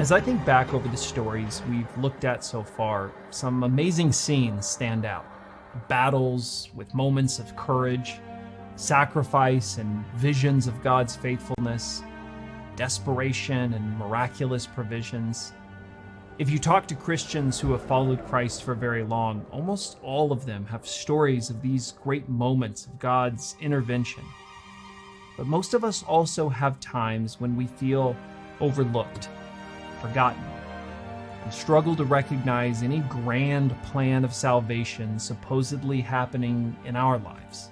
As I think back over the stories we've looked at so far, some amazing scenes stand out. Battles with moments of courage, sacrifice and visions of God's faithfulness, desperation and miraculous provisions. If you talk to Christians who have followed Christ for very long, almost all of them have stories of these great moments of God's intervention. But most of us also have times when we feel overlooked, forgotten, and struggle to recognize any grand plan of salvation supposedly happening in our lives.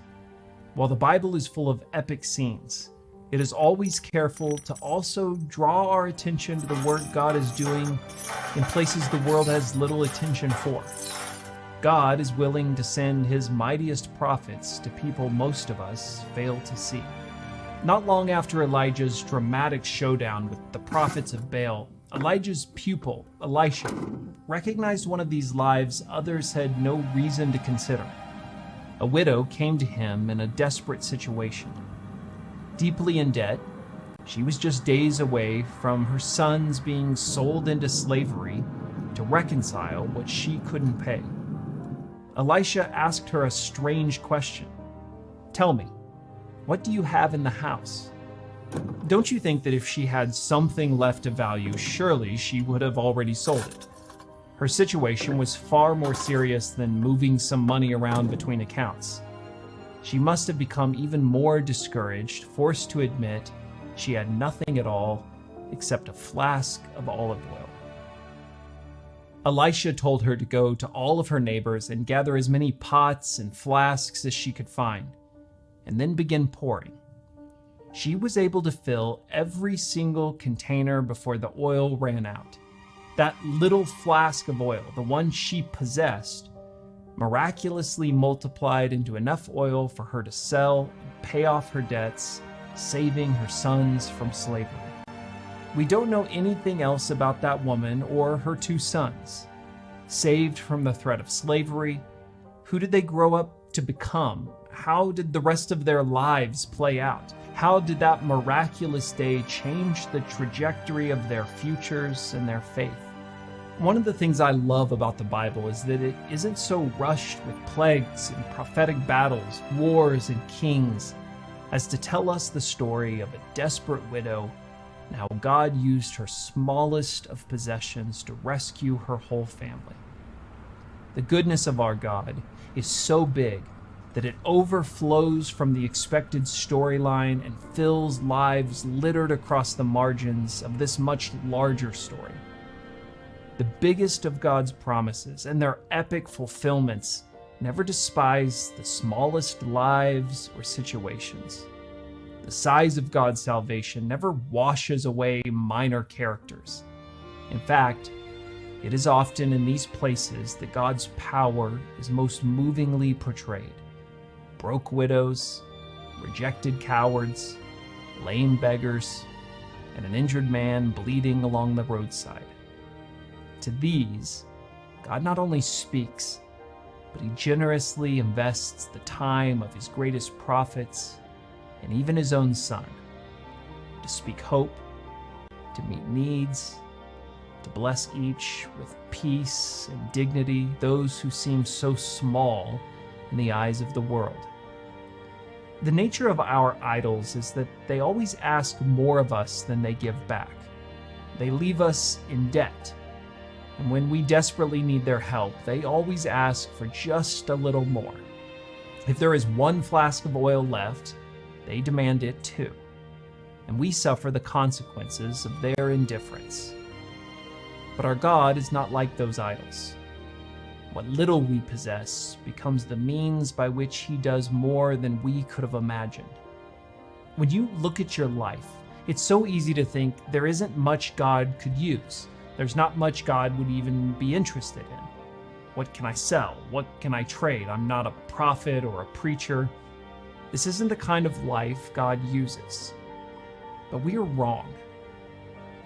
While the Bible is full of epic scenes, it is always careful to also draw our attention to the work God is doing in places the world has little attention for. God is willing to send his mightiest prophets to people most of us fail to see. Not long after Elijah's dramatic showdown with the prophets of Baal, Elijah's pupil, Elisha, recognized one of these lives others had no reason to consider. A widow came to him in a desperate situation. Deeply in debt, she was just days away from her sons being sold into slavery to reconcile what she couldn't pay. Elisha asked her a strange question. "Tell me, what do you have in the house?" Don't you think that if she had something left of value, surely she would have already sold it? Her situation was far more serious than moving some money around between accounts. She must have become even more discouraged, forced to admit she had nothing at all except a flask of olive oil. Elisha told her to go to all of her neighbors and gather as many pots and flasks as she could find, and then begin pouring. She was able to fill every single container before the oil ran out. That little flask of oil, the one she possessed, miraculously multiplied into enough oil for her to sell and pay off her debts, saving her sons from slavery. We don't know anything else about that woman or her two sons. Saved from the threat of slavery, who did they grow up to become? How did the rest of their lives play out? How did that miraculous day change the trajectory of their futures and their faith? One of the things I love about the Bible is that it isn't so rushed with plagues and prophetic battles, wars and kings, as to tell us the story of a desperate widow and how God used her smallest of possessions to rescue her whole family. The goodness of our God is so big that it overflows from the expected storyline and fills lives littered across the margins of this much larger story. The biggest of God's promises and their epic fulfillments never despise the smallest lives or situations. The size of God's salvation never washes away minor characters. In fact, it is often in these places that God's power is most movingly portrayed. Broke widows, rejected cowards, lame beggars, and an injured man bleeding along the roadside. To these, God not only speaks, but he generously invests the time of his greatest prophets and even his own son to speak hope, to meet needs, to bless each with peace and dignity, those who seem so small in the eyes of the world. The nature of our idols is that they always ask more of us than they give back. They leave us in debt. And when we desperately need their help, they always ask for just a little more. If there is one flask of oil left, they demand it too. And we suffer the consequences of their indifference. But our God is not like those idols. What little we possess becomes the means by which he does more than we could have imagined. When you look at your life, it's so easy to think there isn't much God could use. There's not much God would even be interested in. What can I sell? What can I trade? I'm not a prophet or a preacher. This isn't the kind of life God uses. But we are wrong.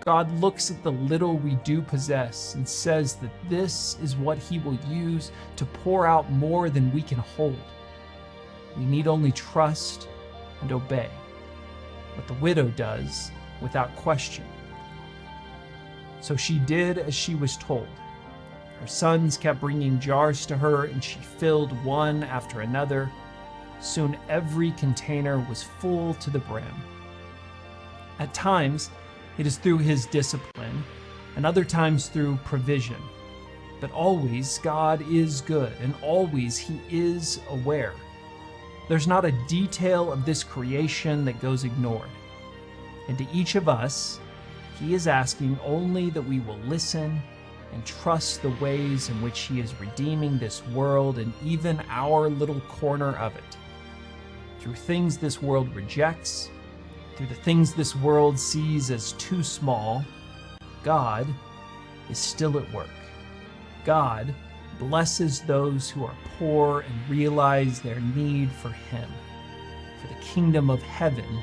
God looks at the little we do possess and says that this is what he will use to pour out more than we can hold. We need only trust and obey. What the widow does without question. So she did as she was told. Her sons kept bringing jars to her, and she filled one after another. Soon every container was full to the brim. At times, it is through his discipline, and other times through provision. But always, God is good, and always he is aware. There's not a detail of this creation that goes ignored. And to each of us, he is asking only that we will listen and trust the ways in which he is redeeming this world and even our little corner of it. Through things this world rejects, through the things this world sees as too small, God is still at work. God blesses those who are poor and realize their need for him, for the kingdom of heaven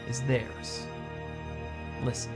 is theirs. Listen.